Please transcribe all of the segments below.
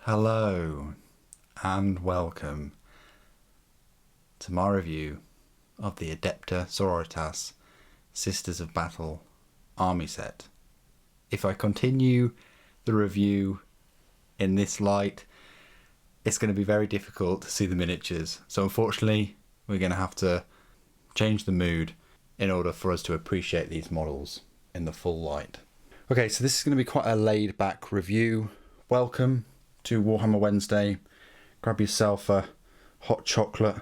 Hello and welcome to my review of the Adepta Sororitas Sisters of Battle army set. If I continue the review in this light, it's going to be very difficult to see the miniatures, so unfortunately we're going to have to change the mood in order for us to appreciate these models in the full light. Okay, so this is going to be quite a laid back review. Welcome to Warhammer Wednesday. Grab yourself a hot chocolate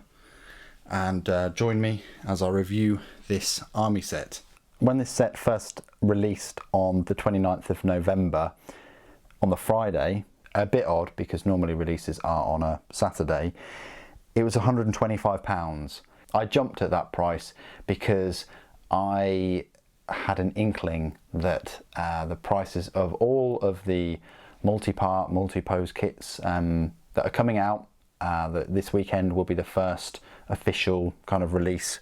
and join me as I review this army set. When this set first released on the 29th of November on the Friday, a bit odd because normally releases are on a Saturday, it was £125. I jumped at that price because I had an inkling that the prices of all of the multi-part, multi-pose kits that are coming out, that this weekend will be the first official kind of release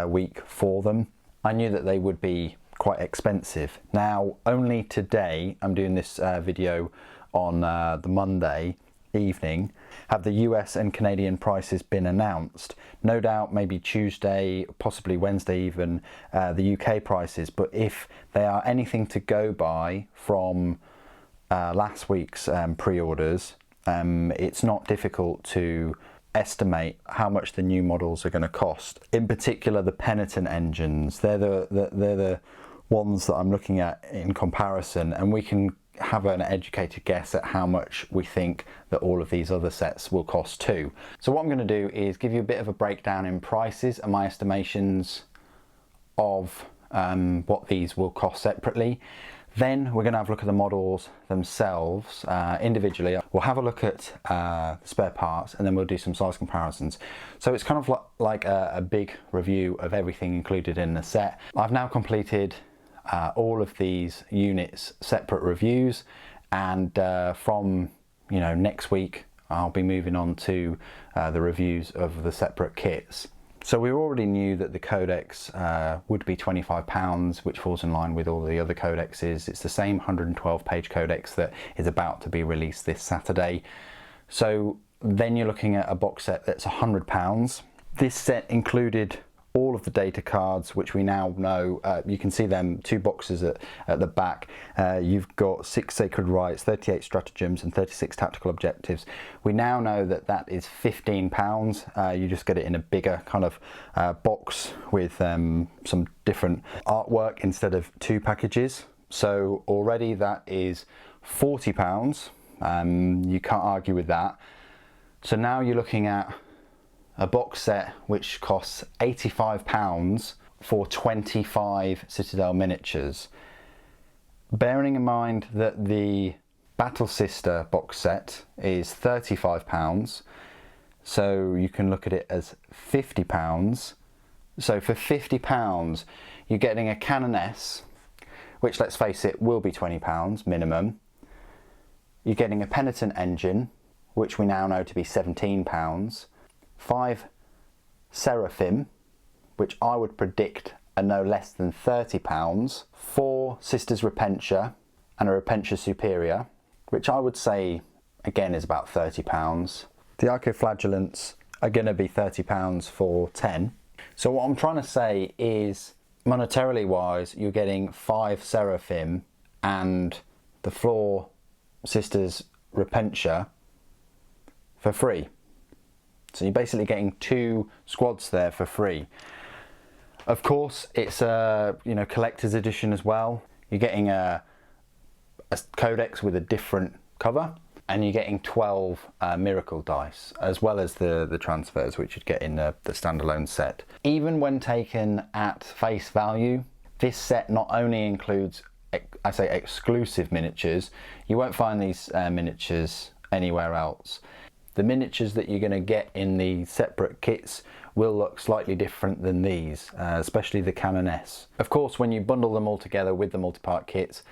week for them. I knew that they would be quite expensive. Now, only today, I'm doing this video on the Monday evening, have the US and Canadian prices been announced. No doubt maybe Tuesday, possibly Wednesday even, the UK prices, but if they are anything to go by from last week's pre-orders, it's not difficult to estimate how much the new models are going to cost. In particular, the Penitent engines, they're the ones that I'm looking at in comparison, and we can have an educated guess at how much we think that all of these other sets will cost too. So what I'm going to do is give you a bit of a breakdown in prices and my estimations of what these will cost separately. Then we're going to have a look at the models themselves individually. We'll have a look at spare parts, and then we'll do some size comparisons. So it's kind of like a big review of everything included in the set. I've now completed all of these units separate reviews, and from next week I'll be moving on to the reviews of the separate kits. So we already knew that the codex would be £25, which falls in line with all the other codexes. It's the same 112 page codex that is about to be released this Saturday. So then you're looking at a box set that's £100. This set included all of the data cards, which we now know, you can see them, 2 boxes at the back. You've got 6 sacred rites, 38 stratagems and 36 tactical objectives. We now know that that is £15. You just get it in a bigger kind of box with some different artwork instead of 2 packages. So already that is £40. You can't argue with that. So now you're looking at a box set which costs £85 for 25 Citadel miniatures. Bearing in mind that the Battle Sister box set is £35, so you can look at it as £50. So for £50, you're getting a Canoness, which, let's face it, will be £20 minimum. You're getting a Penitent engine, which we now know to be £17. 5 Seraphim, which I would predict are no less than £30. 4 Sisters Repentia and a Repentia Superior, which I would say again is about £30. The arco-flagellants are going to be £30 for 10. So what I'm trying to say is, monetarily wise, you're getting 5 Seraphim and the floor Sisters Repentia for free. So you're basically getting 2 squads there for free. Of course, it's a collector's edition as well. You're getting a codex with a different cover, and you're getting 12 miracle dice, as well as the transfers which you'd get in the standalone set. Even when taken at face value, this set not only includes, I say, exclusive miniatures. You won't find these miniatures anywhere else. The miniatures that you're going to get in the separate kits will look slightly different than these, especially the Canoness. Of course, when you bundle them all together with the multi-part kits,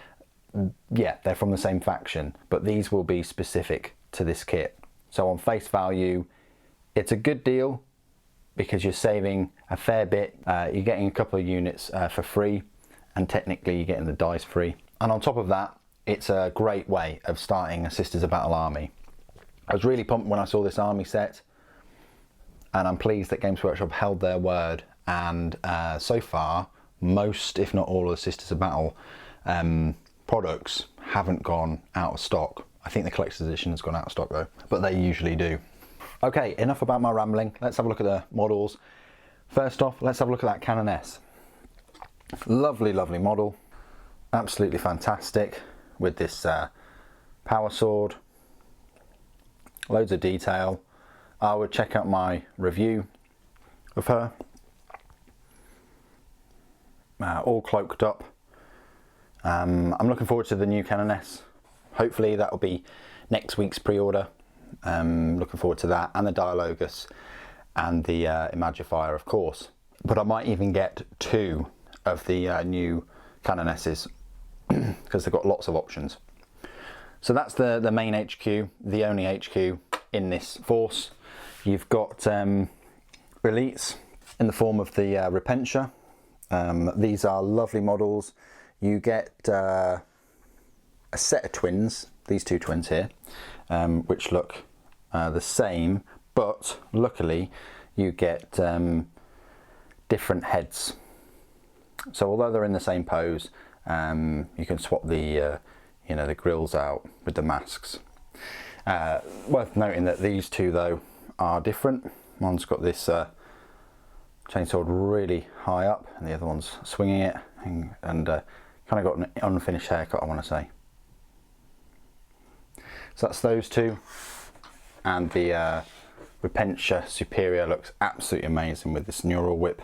yeah, they're from the same faction, but these will be specific to this kit. So on face value, it's a good deal because you're saving a fair bit. You're getting a couple of units for free, and technically you're getting the dice free. And on top of that, it's a great way of starting a Sisters of Battle army. I was really pumped when I saw this army set, and I'm pleased that Games Workshop held their word, and so far most, if not all, of the Sisters of Battle products haven't gone out of stock. I think the collector's edition has gone out of stock though, but they usually do. Okay, enough about my rambling. Let's have a look at the models. First off, let's have a look at that Canoness. Lovely, lovely model. Absolutely fantastic with this power sword. Loads of detail. I would check out my review of her. All cloaked up. I'm looking forward to the new Canoness. Hopefully that will be next week's pre-order. Looking forward to that, and the Dialogus and the Imagifier, of course. But I might even get 2 of the new Canonesses because they've got lots of options. So that's the main HQ, the only HQ in this force. You've got elites in the form of the Repentia. These are lovely models. You get a set of twins, these 2 twins here, which look the same, but luckily you get different heads. So although they're in the same pose, you can swap the the grills out with the masks. Worth noting that these 2 though are different. One's got this chainsaw really high up, and the other one's swinging it, and kind of got an unfinished haircut, I want to say. So that's those 2, and the Repentia Superior looks absolutely amazing with this neural whip.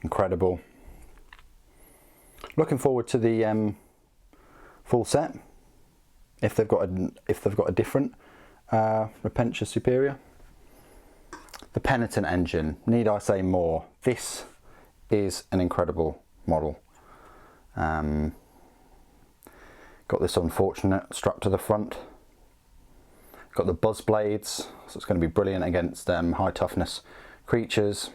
Incredible. Looking forward to the full set. If they've got a different Repentia Superior. The Penitent engine, need I say more? This is an incredible model. Got this unfortunate strap to the front. Got the buzz blades, so it's going to be brilliant against high toughness creatures.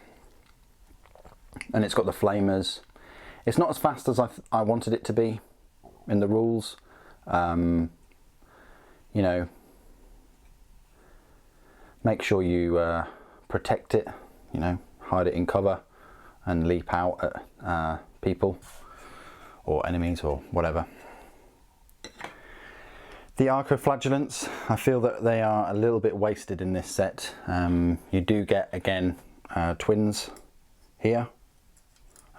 And it's got the flamers. It's not as fast as I wanted it to be in the rules. You know, make sure you protect it, you know, hide it in cover and leap out at people or enemies or whatever. The arco-flagellants, I feel that they are a little bit wasted in this set. You do get, again, twins here,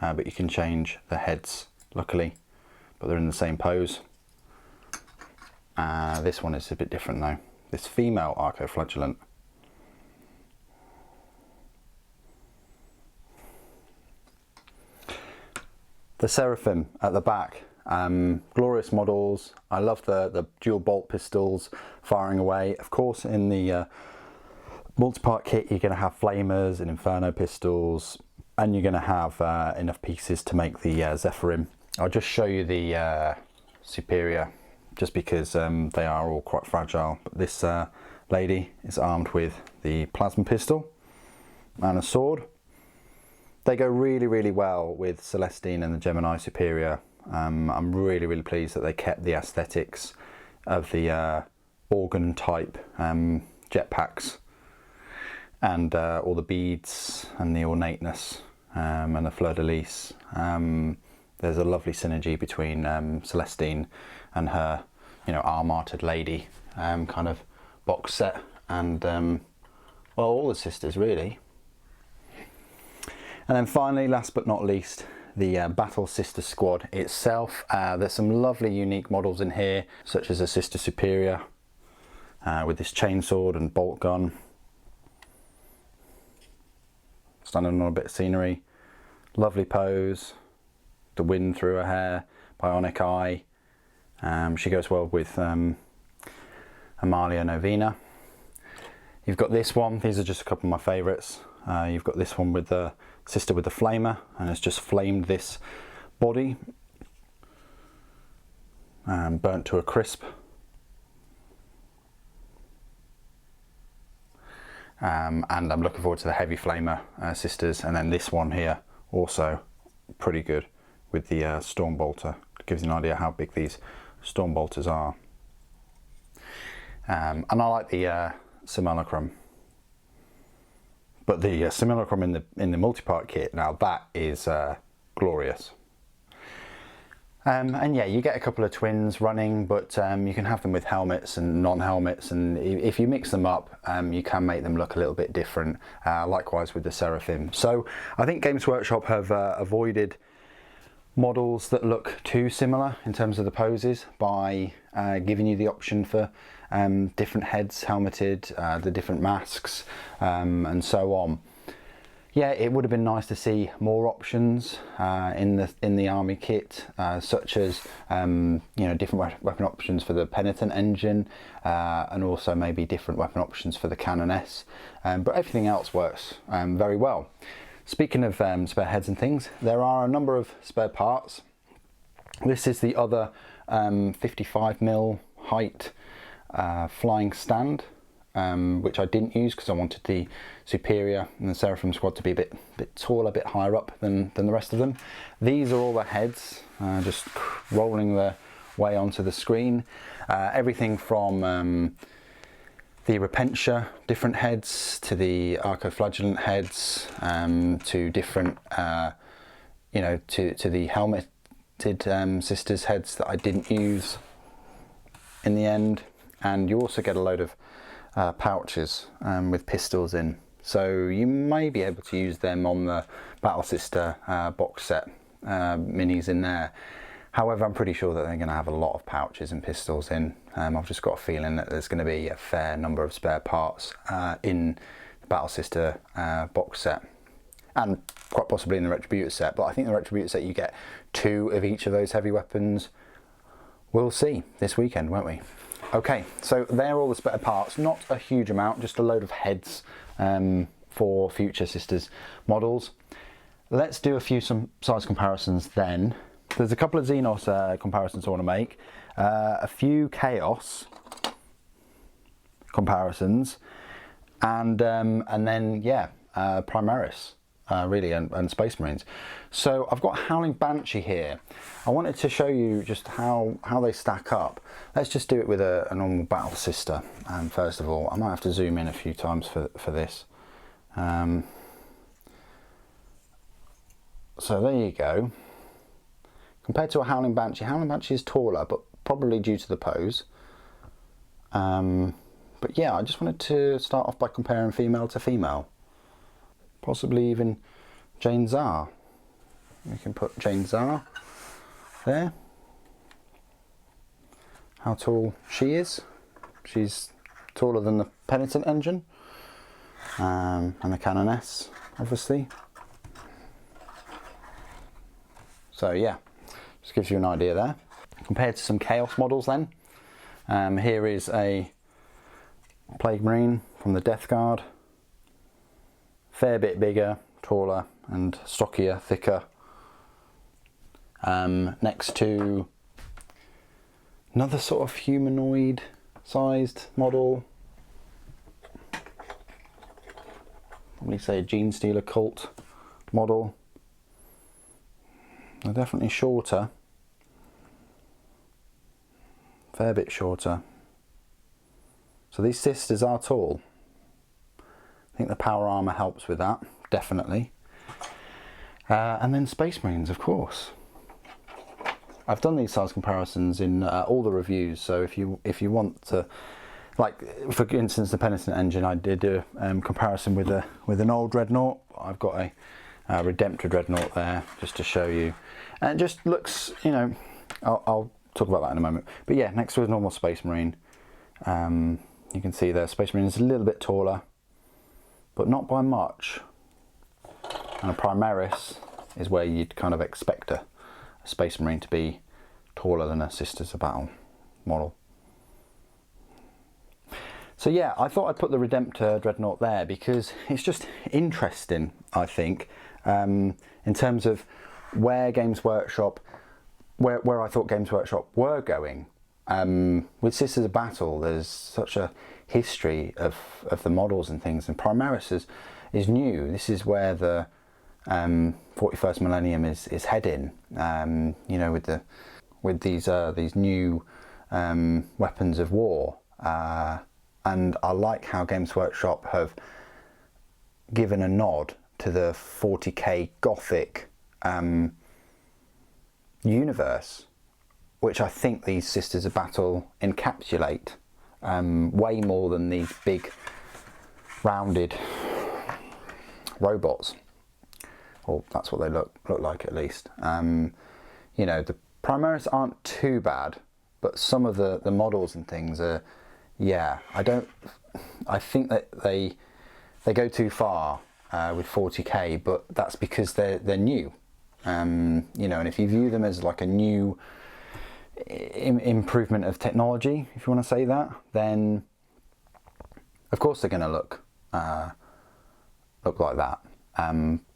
but you can change the heads, luckily, but they're in the same pose. This one is a bit different though. This female arco-flagellant. The Seraphim at the back. Glorious models. I love the dual bolt pistols firing away. Of course, in the multi-part kit you're going to have flamers and inferno pistols, and you're going to have enough pieces to make the Zephyrim. I'll just show you the Superior, just because they are all quite fragile. But this lady is armed with the plasma pistol and a sword. They go really, really well with Celestine and the Gemini Superior. I'm really, really pleased that they kept the aesthetics of the organ type jetpacks, and all the beads and the ornateness and the fleur-de-lis. There's a lovely synergy between Celestine and her, you know, arm-arted lady kind of box set, and well, all the sisters really. And then finally, last but not least, the Battle Sister Squad itself. There's some lovely unique models in here, such as a Sister Superior with this chainsword and bolt gun, standing on a bit of scenery. Lovely pose, the wind through her hair, bionic eye. She goes well with Amalia Novena. You've got this one, these are just a couple of my favourites. You've got this one with the sister with the flamer, and it's just flamed this body, burnt to a crisp. And I'm looking forward to the heavy flamer sisters, and then this one here also pretty good with the Stormbolter. It gives you an idea how big these Stormbolters are. And I like the simulacrum. But the simulacrum in the multi-part kit, now that is glorious. And yeah, you get a couple of twins running, but you can have them with helmets and non-helmets, and if you mix them up, you can make them look a little bit different. Likewise with the Seraphim. So I think Games Workshop have avoided models that look too similar in terms of the poses by giving you the option for different heads helmeted, the different masks, and so on. Yeah, it would have been nice to see more options in the army kit, such as you know, different weapon options for the Penitent engine, and also maybe different weapon options for the Canoness. But everything else works very well. Speaking of spare heads and things, there are a number of spare parts. This is the other 55mm height flying stand, which I didn't use because I wanted the Superior and the Seraphim squad to be a bit taller, a bit higher up than the rest of them. These are all the heads, just rolling their way onto the screen. Everything from the Repentia different heads to the arco-flagellant heads, to different, you know, to the helmeted sisters heads that I didn't use in the end. And you also get a load of pouches with pistols in, so you may be able to use them on the Battle Sister box set minis in there. However, I'm pretty sure that they're going to have a lot of pouches and pistols in. I've just got a feeling that there's going to be a fair number of spare parts in the Battle Sister box set, and quite possibly in the Retributor set, but I think the Retributor set you get 2 of each of those heavy weapons. We'll see this weekend, won't we? Okay, so they're all the spare parts, not a huge amount, just a load of heads for future Sisters models. Let's do some size comparisons then. There's a couple of Xenos comparisons I want to make, a few Chaos comparisons, and then yeah, Primaris really, and Space Marines. So I've got Howling Banshee here. I wanted to show you just how they stack up. Let's just do it with a normal Battle Sister. First of all, I might have to zoom in a few times for this. So there you go. Compared to a Howling Banshee is taller, but probably due to the pose. But yeah, I just wanted to start off by comparing female to female. Possibly even Jane Czar. We can put Jane Czar there. How tall she is. She's taller than the Penitent engine, and the Canoness, obviously. So yeah, just gives you an idea there. Compared to some Chaos models then, here is a Plague Marine from the Death Guard. Fair bit bigger, taller and stockier, thicker. Next to another sort of humanoid sized model. Probably say a Gene Stealer cult model. They're definitely shorter. Fair bit shorter. So these sisters are tall. I think the power armour helps with that, definitely. And then Space Marines, of course. I've done these size comparisons in all the reviews, so if you want to, like for instance the Penitent engine, I did a comparison with an old Dreadnought. I've got a Redemptor Dreadnought there just to show you, and it just looks, you know, I'll talk about that in a moment. But yeah, next to a normal Space Marine, you can see there Space Marine is a little bit taller, but not by much. And a Primaris is where you'd kind of expect a Space Marine to be taller than a Sisters of Battle model. So yeah, I thought I'd put the Redemptor Dreadnought there because it's just interesting, I think, in terms of where Games Workshop, where I thought Games Workshop were going. With Sisters of Battle, there's such a history of the models and things, and Primaris is new. This is where the 41st millennium is heading. You know, with these new weapons of war, and I like how Games Workshop have given a nod to the 40k Gothic universe, which I think these Sisters of Battle encapsulate way more than these big rounded robots, or that's what they look like at least. You know, the Primaris aren't too bad, but some of the models and things are, yeah, I think that they go too far with 40k, but that's because they're new. You know, and if you view them as like a new improvement of technology, if you want to say that, then of course they're going to look like that.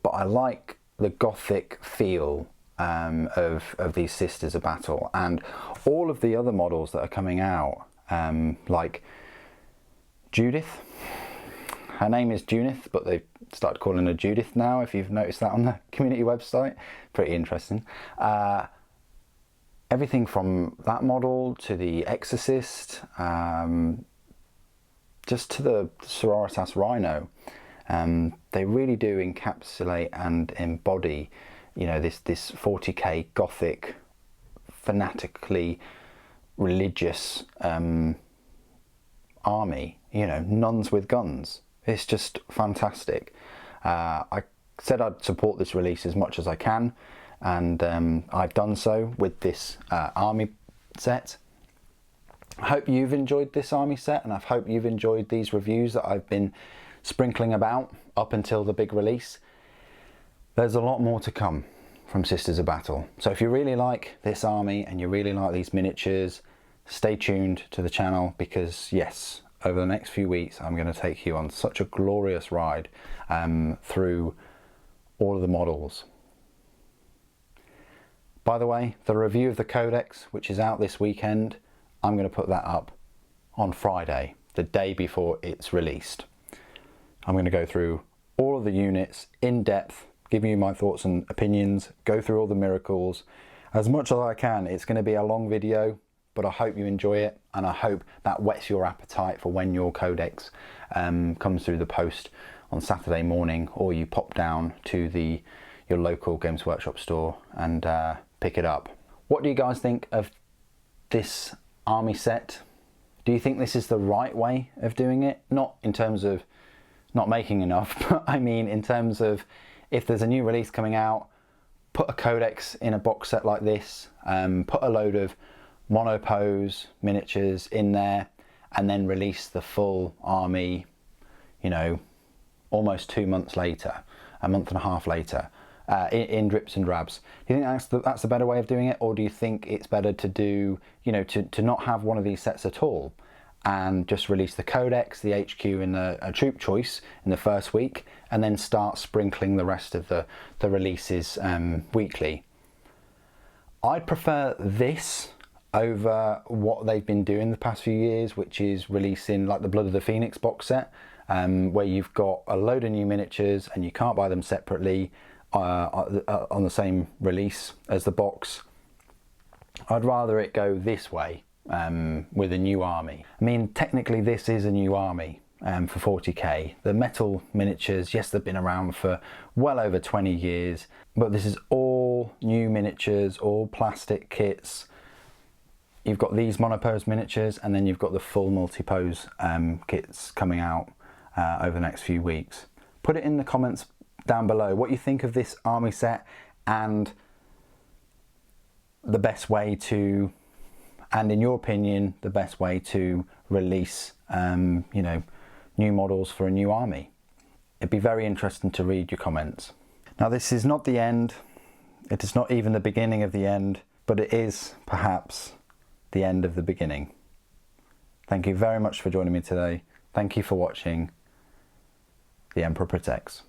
But I like the Gothic feel of these Sisters of Battle, and all of the other models that are coming out, like Judith. Her name is Junith, but they've started calling her Judith now, if you've noticed that on the community website. Pretty interesting. Everything from that model to the Exorcist, just to the Sororitas Rhino. They really do encapsulate and embody, you know, this 40k Gothic, fanatically religious army, you know, nuns with guns. It's just fantastic. I said I'd support this release as much as I can, and I've done so with this army set. I hope you've enjoyed this army set, and I hope you've enjoyed these reviews that I've been sprinkling about up until the big release. There's a lot more to come from Sisters of Battle, so if you really like this army and you really like these miniatures, stay tuned to the channel, because yes, over the next few weeks I'm going to take you on such a glorious ride through all of the models. By the way, the review of the Codex, which is out this weekend, I'm going to put that up on Friday, the day before it's released. I'm going to go through all of the units in depth, give you my thoughts and opinions, go through all the miracles as much as I can. It's going to be a long video, but I hope you enjoy it, and I hope that whets your appetite for when your Codex comes through the post on Saturday morning, or you pop down to your local Games Workshop store and pick it up. What do you guys think of this army set? Do you think this is the right way of doing it? Not in terms of not making enough, but I mean in terms of, if there's a new release coming out, put a Codex in a box set like this, put a load of monopose miniatures in there, and then release the full army, you know, almost 2 months later, a month and a half later, in drips and drabs. Do you think that's the better way of doing it, or do you think it's better to do, you know, to not have one of these sets at all and just release the Codex, the HQ, and a troop choice in the first week, and then start sprinkling the rest of the releases weekly? I'd prefer this over what they've been doing the past few years, which is releasing like the Blood of the Phoenix box set, where you've got a load of new miniatures and you can't buy them separately on the same release as the box. I'd rather it go this way with a new army. I mean, technically this is a new army for 40k. The metal miniatures, yes, they've been around for well over 20 years, but this is all new miniatures, all plastic kits. You've got these monopose miniatures, and then you've got the full multi-pose kits coming out over the next few weeks. Put it in the comments down below what you think of this army set, and the best way to, and in your opinion, the best way to release you know, new models for a new army. It'd be very interesting to read your comments. Now, this is not the end. It is not even the beginning of the end, but it is perhaps the end of the beginning. Thank you very much for joining me today. Thank you for watching. The Emperor Protects.